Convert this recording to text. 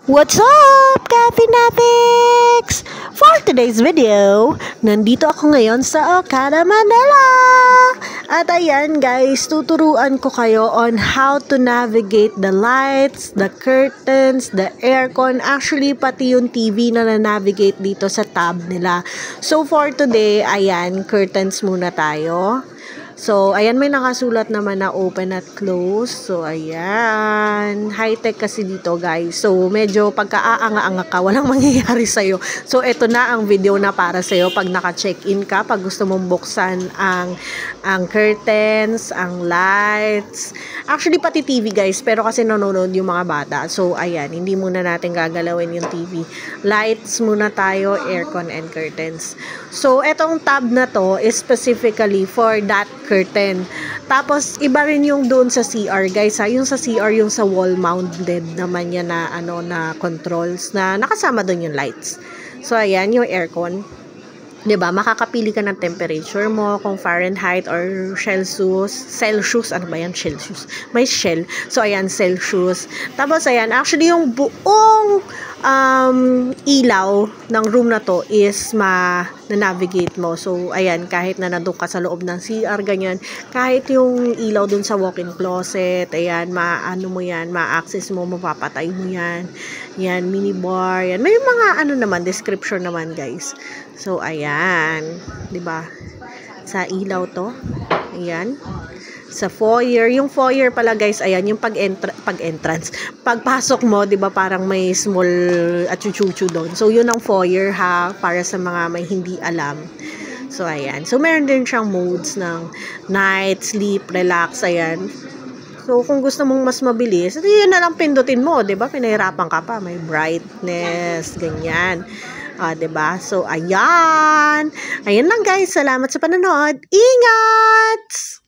What's up, Cafe Natics? For today's video, nandito ako ngayon sa Okada, Manila. At ayan guys, tuturuan ko kayo on how to navigate the lights, the curtains, the aircon, actually pati yung TV na na-navigate dito sa tab nila. So for today, ayan, curtains muna tayo. So, ayan, may nakasulat naman na open at close. So, ayan. High-tech kasi dito, guys. So, medyo pagka-aanga-anga ka, walang mangyayari sa'yo. So, ito na ang video na para sa'yo pag naka-check-in ka, pag gusto mong buksan ang curtains, ang lights. Actually, pati TV, guys. Pero kasi nanonood yung mga bata. So, ayan. Hindi muna natin gagalawin yung TV. Lights muna tayo, aircon and curtains. So, etong tab na to is specifically for that curtain. Tapos, iba rin yung doon sa CR, guys. Ha? Yung sa CR, yung sa wall-mounted naman yan na, na controls na nakasama doon yung lights. So, ayan, yung aircon. 'Di ba? Makakapili ka ng temperature mo kung Fahrenheit or Celsius, ano ba yan? Celsius. May shell. So ayan, Celsius. Tapos ayan, actually yung buong ilaw ng room na to is na-navigate mo. So ayan, kahit na nandun ka sa loob ng CR, ganyan, kahit yung ilaw dun sa walk-in closet, ayan, maano mo yan, ma-access mo, mapapatay mo yan. Yan, minibar, yan. May mga naman, description naman, guys. So, ayan. 'Di ba? Sa ilaw to. Ayan. Sa foyer. Yung foyer pala, guys, ayan, yung pag-entrance. Pagpasok mo, 'di ba, parang may small chuchu doon. So, yun ang foyer, ha, para sa mga may hindi alam. So, ayan. So, meron din siyang modes ng night, sleep, relax, ayan. So, kung gusto mong mas mabilis, yun na lang pindutin mo, 'di ba? Pinahirapan ka pa, may brightness, ganyan. 'Di ba? So, ayan. Ayan lang, guys. Salamat sa panonood. Ingat!